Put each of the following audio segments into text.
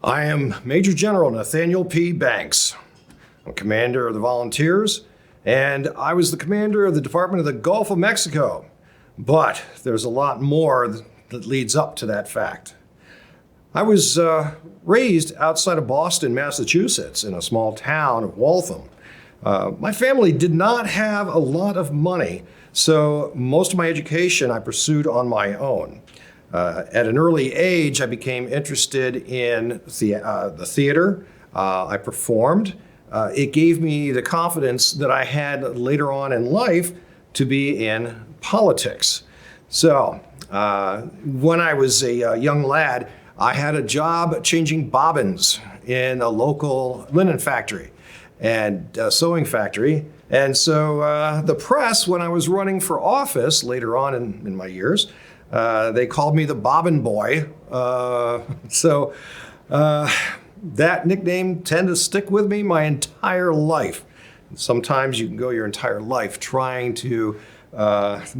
I am Major General Nathaniel P. Banks. I'm commander of the volunteers, and I was the commander of the Department of the Gulf of Mexico. But there's a lot more that leads up to that fact. I was raised outside of Boston, Massachusetts, in a small town of Waltham. My family did not have a lot of money, so most of my education I pursued on my own. At an early age, I became interested in the theater. I performed. It gave me the confidence that I had later on in life to be in politics. So when I was a young lad, I had a job changing bobbins in a local linen factory and sewing factory. And so the press, when I was running for office later on in my years, they called me the Bobbin Boy. That nickname tended to stick with me my entire life. Sometimes you can go your entire life trying to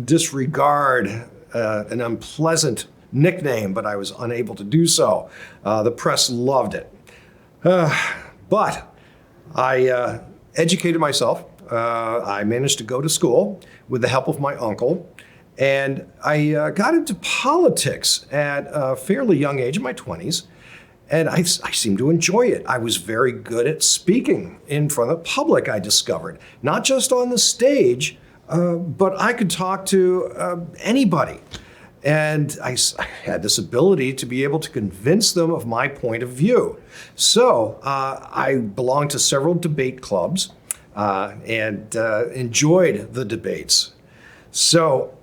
disregard an unpleasant nickname, but I was unable to do so. The press loved it. But I educated myself. I managed to go to school with the help of my uncle. And I got into politics at a fairly young age, in my 20s, and I seemed to enjoy it. I was very good at speaking in front of the public, I discovered. Not just on the stage, but I could talk to anybody. And I had this ability to be able to convince them of my point of view. So I belonged to several debate clubs and enjoyed the debates. So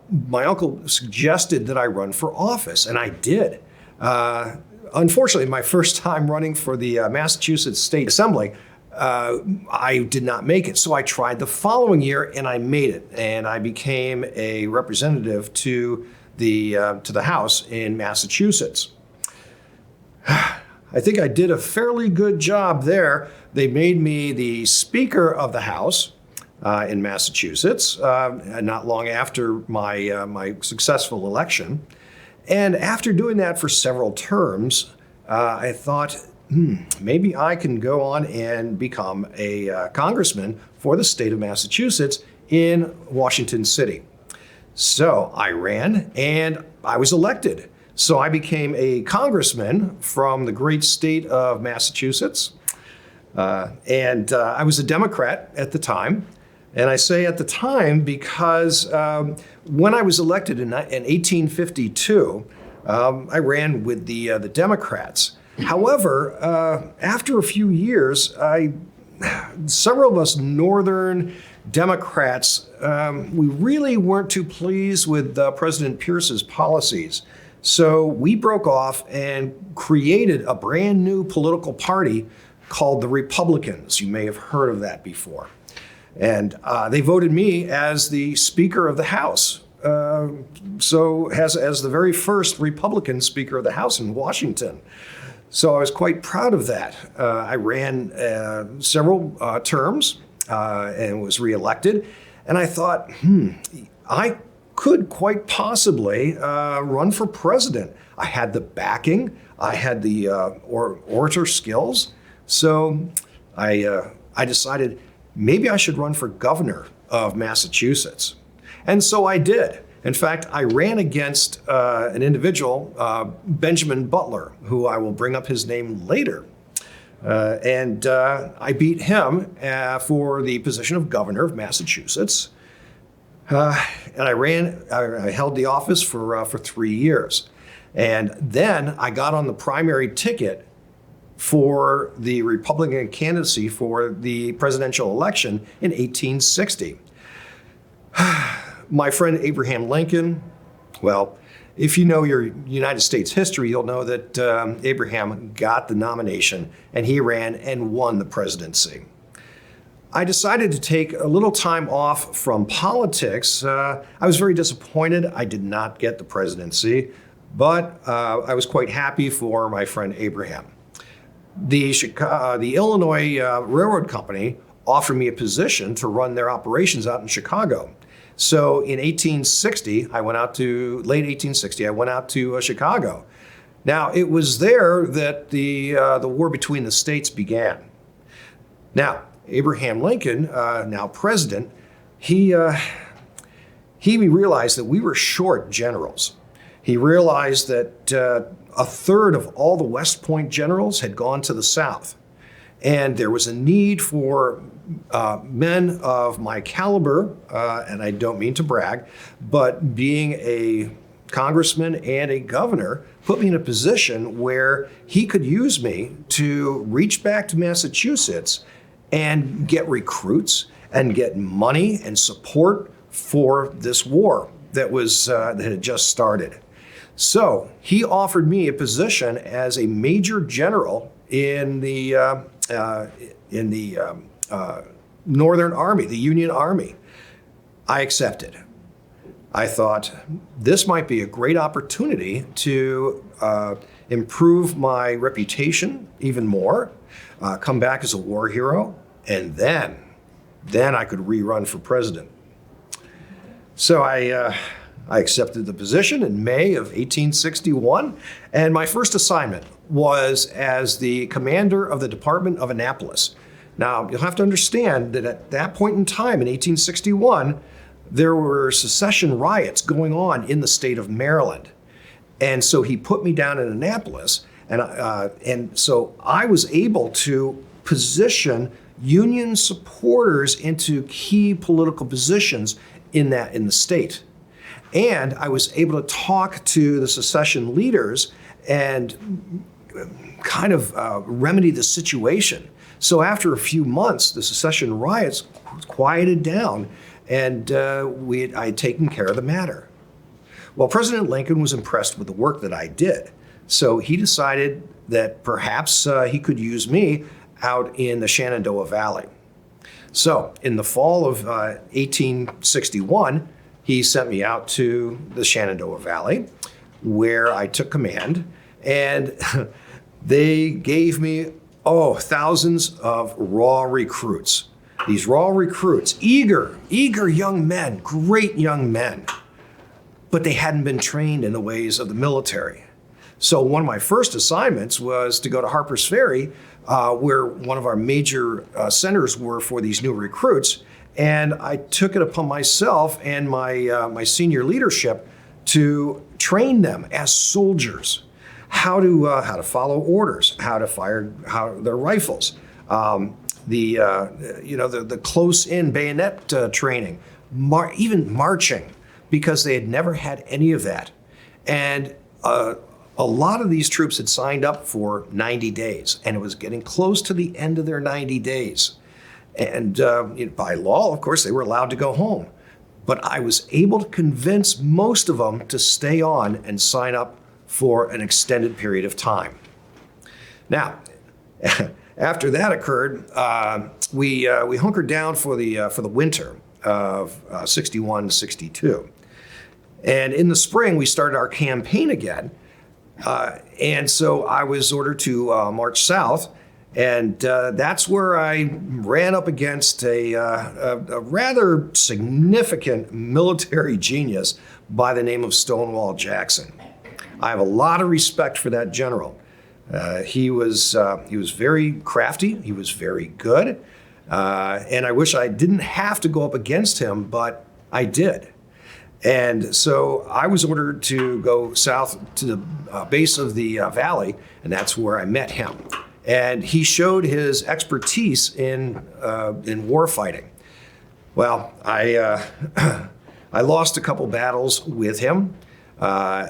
my uncle suggested that I run for office, and I did. Unfortunately, my first time running for the Massachusetts State Assembly, I did not make it. So I tried the following year, and I made it. And I became a representative to the House in Massachusetts. I think I did a fairly good job there. They made me the Speaker of the House in Massachusetts, not long after my successful election. And after doing that for several terms, I thought, maybe I can go on and become a congressman for the state of Massachusetts in Washington City. So I ran and I was elected. So I became a congressman from the great state of Massachusetts. And I was a Democrat at the time. And I say at the time because when I was elected in 1852, I ran with the Democrats. However, after a few years, several of us Northern Democrats, we really weren't too pleased with President Pierce's policies. So we broke off and created a brand new political party called the Republicans. You may have heard of that before. And they voted me as the Speaker of the House. So as the very first Republican Speaker of the House in Washington. So I was quite proud of that. I ran several terms and was reelected. And I thought, I could quite possibly run for president. I had the backing. I had the orator skills. So I decided, maybe I should run for governor of Massachusetts. And so I did. In fact, I ran against an individual, Benjamin Butler, who I will bring up his name later. And I beat him for the position of governor of Massachusetts. And I held the office for 3 years. And then I got on the primary ticket for the Republican candidacy for the presidential election in 1860. My friend Abraham Lincoln, well, if you know your United States history, you'll know that Abraham got the nomination and he ran and won the presidency. I decided to take a little time off from politics. I was very disappointed I did not get the presidency, but I was quite happy for my friend Abraham. The Illinois Railroad Company offered me a position to run their operations out in Chicago. So in 1860, late 1860, I went out to Chicago. Now, it was there that the war between the states began. Now, Abraham Lincoln, now president, he realized that we were short generals. He realized that a third of all the West Point generals had gone to the South. And there was a need for men of my caliber, and I don't mean to brag, but being a congressman and a governor put me in a position where he could use me to reach back to Massachusetts and get recruits and get money and support for this war that had just started. So he offered me a position as a major general in the Northern Army, the Union Army. I accepted. I thought this might be a great opportunity to improve my reputation even more, come back as a war hero, and then I could rerun for president. So I accepted the position in May of 1861, and my first assignment was as the commander of the Department of Annapolis. Now, you'll have to understand that at that point in time, in 1861, there were secession riots going on in the state of Maryland. And so he put me down in Annapolis, and so I was able to position Union supporters into key political positions in the state. And I was able to talk to the secession leaders and kind of remedy the situation. So after a few months, the secession riots quieted down, and I had taken care of the matter. Well, President Lincoln was impressed with the work that I did. So he decided that perhaps he could use me out in the Shenandoah Valley. So in the fall of 1861, he sent me out to the Shenandoah Valley, where I took command, and they gave me, thousands of raw recruits. These raw recruits, eager young men, great young men, but they hadn't been trained in the ways of the military. So one of my first assignments was to go to Harper's Ferry, where one of our major centers were for these new recruits. And I took it upon myself and my senior leadership to train them as soldiers, how to follow orders, how to fire their rifles, the close-in bayonet training, even marching, because they had never had any of that. And a lot of these troops had signed up for 90 days, and it was getting close to the end of their 90 days. And by law, of course, they were allowed to go home. But I was able to convince most of them to stay on and sign up for an extended period of time. Now, after that occurred, we hunkered down for the winter of 61 to 62. And in the spring, we started our campaign again. And so I was ordered to march south. And that's where I ran up against a rather significant military genius by the name of Stonewall Jackson. I have a lot of respect for that general. He was very crafty. He was very good. And I wish I didn't have to go up against him, but I did. And so I was ordered to go south to the base of the valley, and that's where I met him. And he showed his expertise in war fighting. Well, I lost a couple battles with him.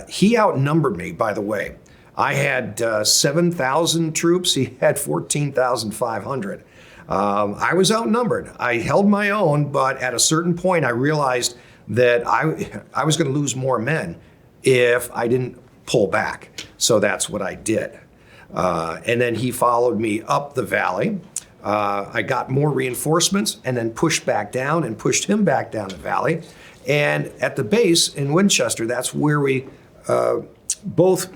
He outnumbered me, by the way. I had 7,000 troops. He had 14,500. I was outnumbered. I held my own, but at a certain point, I realized that I was going to lose more men if I didn't pull back. So that's what I did. And then he followed me up the valley. I got more reinforcements and then pushed back down and pushed him back down the valley. And at the base in Winchester, that's where we both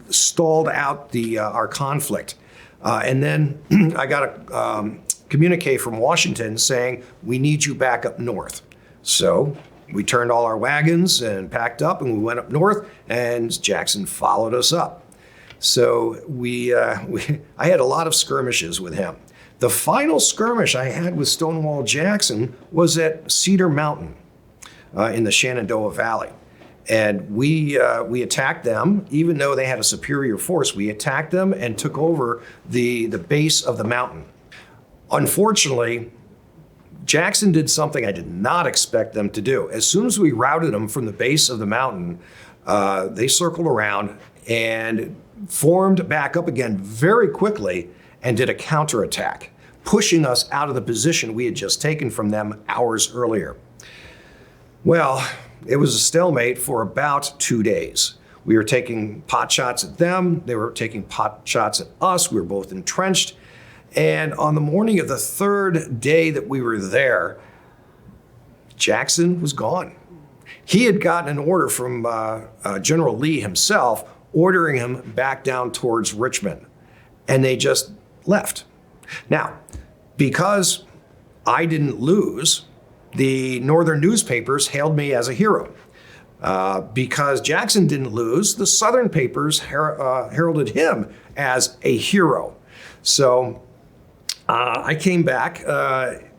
stalled out our conflict. And then I got a communique from Washington saying, we need you back up north. So We turned all our wagons and packed up, and we went up north, and Jackson followed us up. So I had a lot of skirmishes with him. The final skirmish I had with Stonewall Jackson was at Cedar Mountain in the Shenandoah Valley. And we attacked them, even though they had a superior force. We attacked them and took over the base of the mountain. Unfortunately, Jackson did something I did not expect them to do. As soon as we routed them from the base of the mountain, they circled around and formed back up again very quickly and did a counterattack, pushing us out of the position we had just taken from them hours earlier. Well, it was a stalemate for about 2 days. We were taking pot shots at them. They were taking pot shots at us. We were both entrenched. And on the morning of the third day that we were there, Jackson was gone. He had gotten an order from General Lee himself, ordering him back down towards Richmond. And they just left. Now, because I didn't lose, the northern newspapers hailed me as a hero. Because Jackson didn't lose, the southern papers heralded him as a hero. So I came back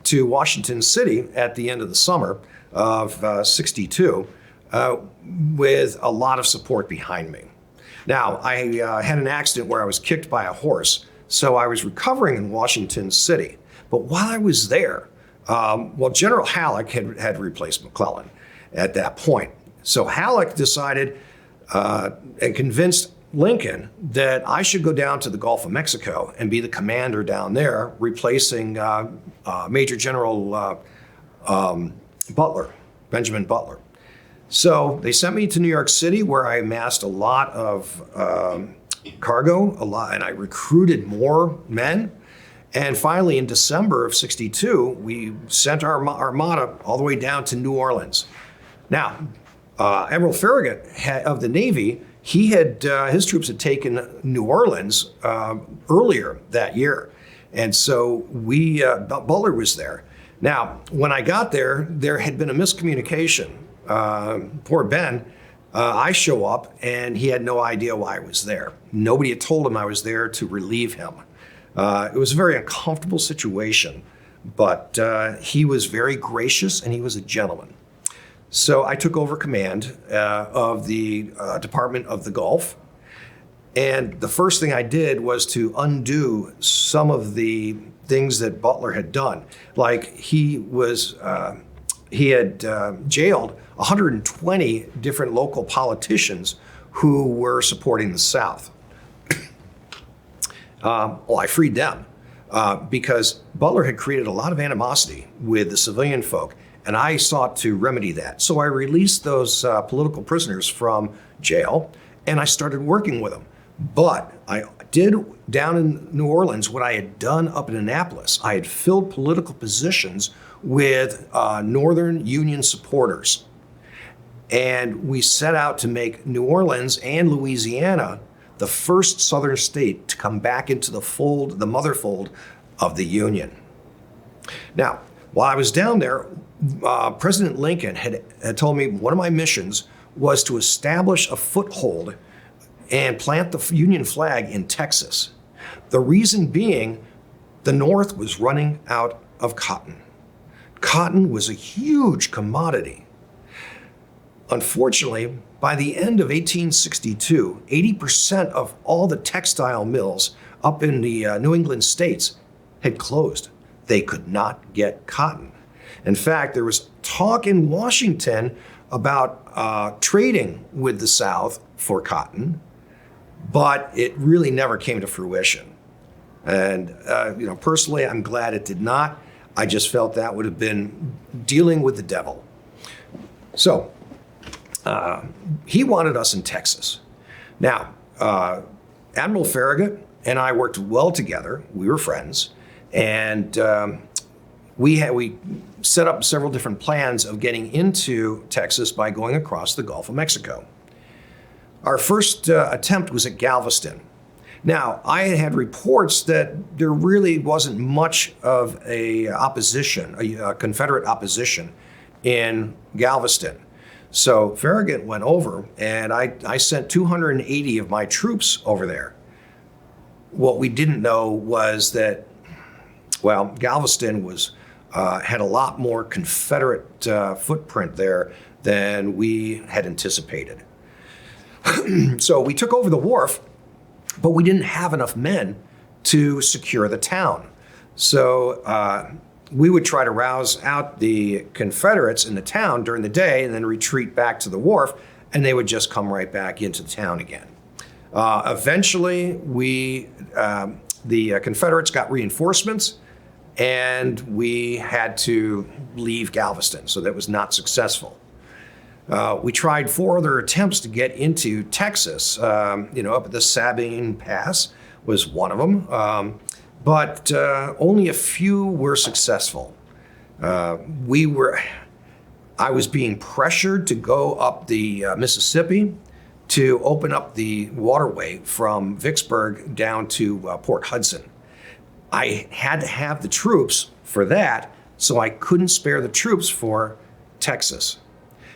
to Washington City at the end of the summer of '62 with a lot of support behind me. Now, I had an accident where I was kicked by a horse, so I was recovering in Washington City. But while I was there, General Halleck had replaced McClellan at that point. So Halleck decided and convinced Lincoln that I should go down to the Gulf of Mexico and be the commander down there, replacing Major General Benjamin Butler. So they sent me to New York City, where I amassed a lot of cargo, and I recruited more men. And finally, in December of '62, we sent our armada all the way down to New Orleans. Now, Admiral Farragut of the Navy, his troops had taken New Orleans earlier that year. And so Butler was there. Now, when I got there, there had been a miscommunication. Poor Ben, I show up and he had no idea why I was there. Nobody had told him I was there to relieve him. It was a very uncomfortable situation, but he was very gracious and he was a gentleman. So I took over command of the Department of the Gulf. And the first thing I did was to undo some of the things that Butler had done. Like he had jailed 120 different local politicians who were supporting the South. I freed them because Butler had created a lot of animosity with the civilian folk, and I sought to remedy that. So I released those political prisoners from jail, and I started working with them. But I did down in New Orleans what I had done up in Annapolis. I had filled political positions with Northern Union supporters. And we set out to make New Orleans and Louisiana the first Southern state to come back into the fold, the mother fold of the Union. Now, while I was down there, President Lincoln had told me one of my missions was to establish a foothold and plant the Union flag in Texas. The reason being, the North was running out of cotton. Cotton was a huge commodity. Unfortunately, by the end of 1862, 80% of all the textile mills up in the New England states had closed. They could not get cotton. In fact, there was talk in Washington about trading with the South for cotton, but it really never came to fruition. And personally, I'm glad it did not. I just felt that would have been dealing with the devil. So he wanted us in Texas. Now, Admiral Farragut and I worked well together. We were friends, and we set up several different plans of getting into Texas by going across the Gulf of Mexico. Our first attempt was at Galveston. Now, I had reports that there really wasn't much of a opposition, a Confederate opposition in Galveston. So Farragut went over, and I sent 280 of my troops over there. What we didn't know was that, well, Galveston had a lot more Confederate footprint there than we had anticipated. So we took over the wharf, but we didn't have enough men to secure the town. So we would try to rouse out the Confederates in the town during the day and then retreat back to the wharf, and they would just come right back into the town again. Eventually, the Confederates got reinforcements, and we had to leave Galveston, so that was not successful. We tried 4 other attempts to get into Texas. Up at the Sabine Pass was one of them, but only a few were successful. I was being pressured to go up the Mississippi to open up the waterway from Vicksburg down to Port Hudson. I had to have the troops for that, so I couldn't spare the troops for Texas.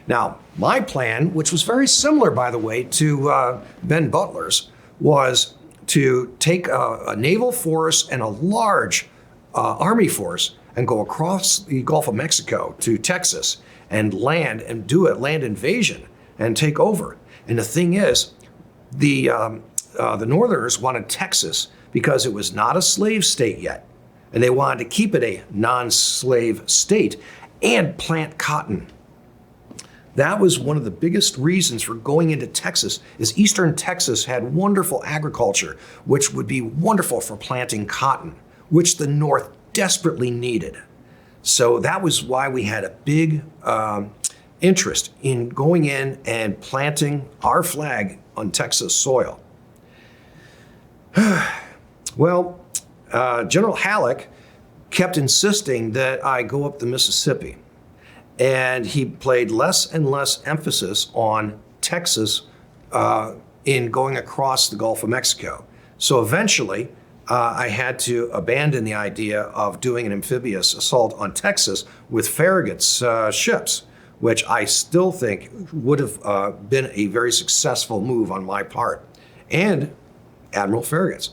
Now, my plan, which was very similar, by the way, to Ben Butler's, was to take a naval force and a large army force and go across the Gulf of Mexico to Texas and land and do a land invasion and take over. And the thing is, the Northerners wanted Texas because it was not a slave state yet, and they wanted to keep it a non-slave state and plant cotton. That was one of the biggest reasons for going into Texas, is Eastern Texas had wonderful agriculture, which would be wonderful for planting cotton, which the North desperately needed. So that was why we had a big interest in going in and planting our flag on Texas soil. Well, General Halleck kept insisting that I go up the Mississippi. And he played less and less emphasis on Texas in going across the Gulf of Mexico. So eventually, I had to abandon the idea of doing an amphibious assault on Texas with Farragut's ships, which I still think would have been a very successful move on my part, and Admiral Farragut's.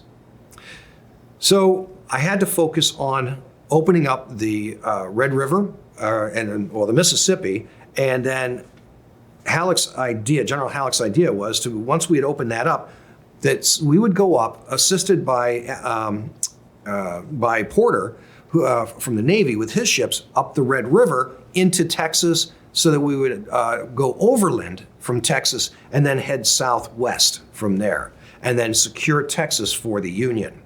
So I had to focus on opening up the Red River, the Mississippi, and then General Halleck's idea was to, once we had opened that up, that we would go up, assisted by Porter, who, from the Navy, with his ships up the Red River into Texas, so that we would go overland from Texas and then head southwest from there, and then secure Texas for the Union.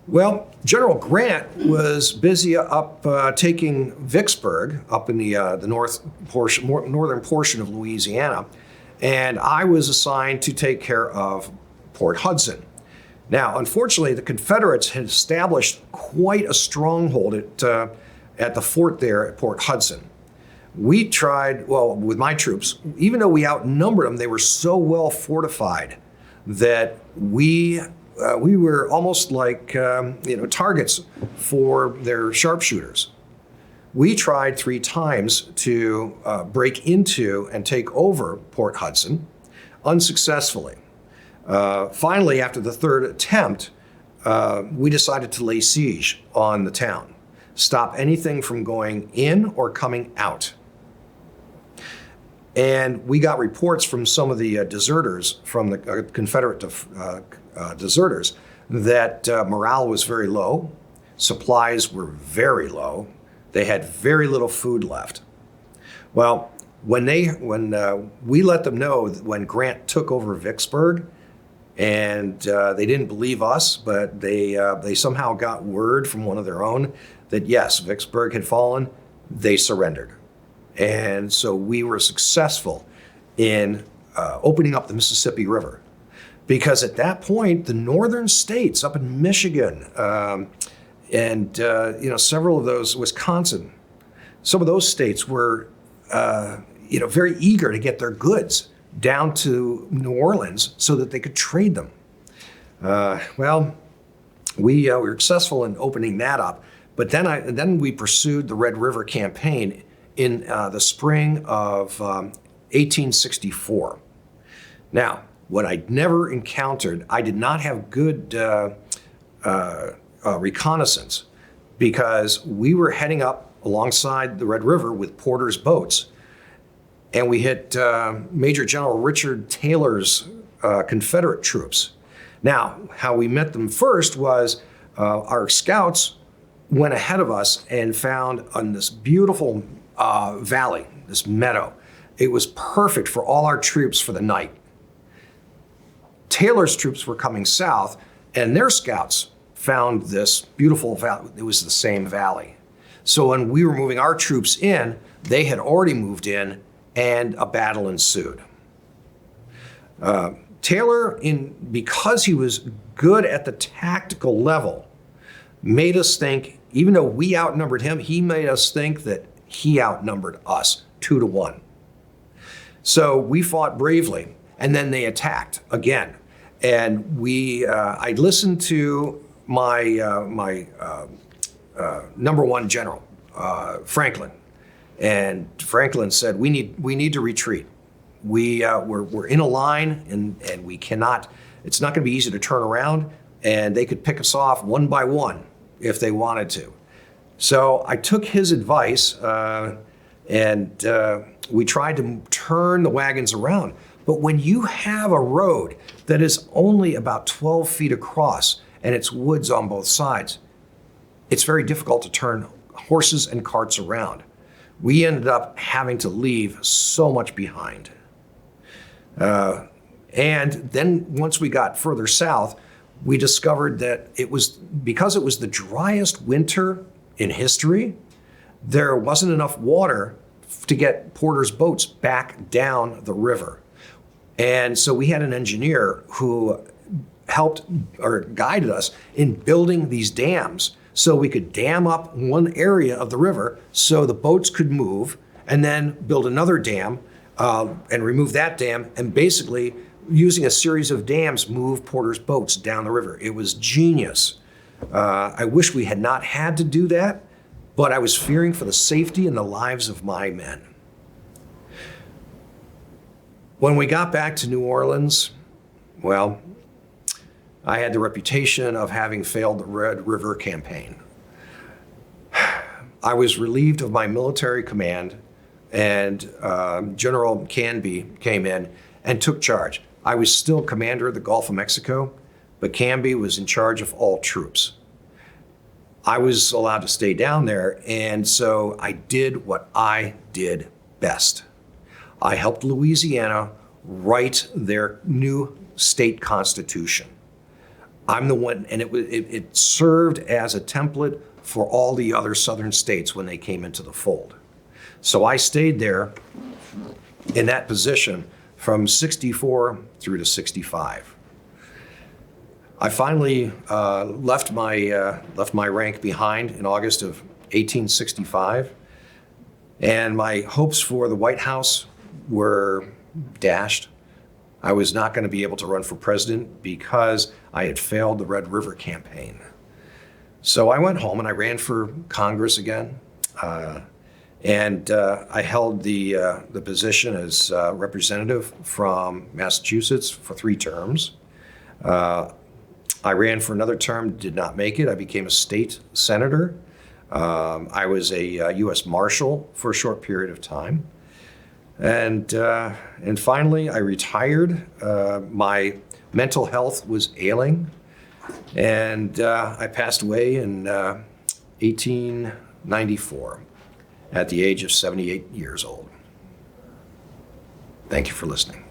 Well, General Grant was busy up taking Vicksburg up in the northern portion of Louisiana, and I was assigned to take care of Port Hudson. Now, unfortunately, the Confederates had established quite a stronghold at the fort there at Port Hudson. We tried, with my troops, even though we outnumbered them, they were so well fortified that we were almost like targets for their sharpshooters. We tried 3 times to break into and take over Port Hudson, unsuccessfully. Finally, after the 3rd attempt, we decided to lay siege on the town, stop anything from going in or coming out. And we got reports from some of the deserters, from the Confederate deserters, that morale was very low, supplies were very low, they had very little food left. Well, when we let them know that when Grant took over Vicksburg, and they didn't believe us, but they somehow got word from one of their own that yes, Vicksburg had fallen, they surrendered. And so we were successful in opening up the Mississippi River. Because at that point, the northern states up in Michigan and several of those, Wisconsin, some of those states were very eager to get their goods down to New Orleans so that they could trade them. We were successful in opening that up, But then we pursued the Red River campaign in the spring of 1864. Now, what I'd never encountered, I did not have good reconnaissance, because we were heading up alongside the Red River with Porter's boats, and we hit Major General Richard Taylor's Confederate troops. Now, how we met them first was our scouts went ahead of us and found on this beautiful valley, this meadow. It was perfect for all our troops for the night. Taylor's troops were coming south, and their scouts found this beautiful valley. It was the same valley. So when we were moving our troops in, they had already moved in, and a battle ensued. Taylor, because he was good at the tactical level, made us think, even though we outnumbered him, he made us think that he outnumbered us 2-1. So we fought bravely, and then they attacked again. And I listened to my number one general, Franklin, and Franklin said, we need to retreat. We're in a line, and we cannot. It's not going to be easy to turn around, and they could pick us off one by one if they wanted to. So I took his advice, and we tried to turn the wagons around. But when you have a road that is only about 12 feet across and it's woods on both sides, it's very difficult to turn horses and carts around. We ended up having to leave so much behind. And then once we got further south, we discovered that because it was the driest winter in history, there wasn't enough water to get Porter's boats back down the river. And so we had an engineer who helped or guided us in building these dams so we could dam up one area of the river so the boats could move, and then build another dam and remove that dam, and basically using a series of dams move Porter's boats down the river. It was genius. I wish we had not had to do that, but I was fearing for the safety and the lives of my men. When we got back to New Orleans, well, I had the reputation of having failed the Red River campaign. I was relieved of my military command, and General Canby came in and took charge. I was still commander of the Gulf of Mexico, but Canby was in charge of all troops. I was allowed to stay down there, and so I did what I did best. I helped Louisiana write their new state constitution. I'm the one, and it served as a template for all the other southern states when they came into the fold. So I stayed there in that position from 64 through to 65. I finally left my rank behind in August of 1865, and my hopes for the White House were dashed. I was not going to be able to run for president because I had failed the Red River campaign. So I went home and I ran for Congress again, and I held the position as representative from Massachusetts for 3 terms. I ran for another term, did not make it. I became a state senator. I was a U.S. Marshal for a short period of time. And finally, I retired. My mental health was ailing, and I passed away in 1894 at the age of 78 years old. Thank you for listening.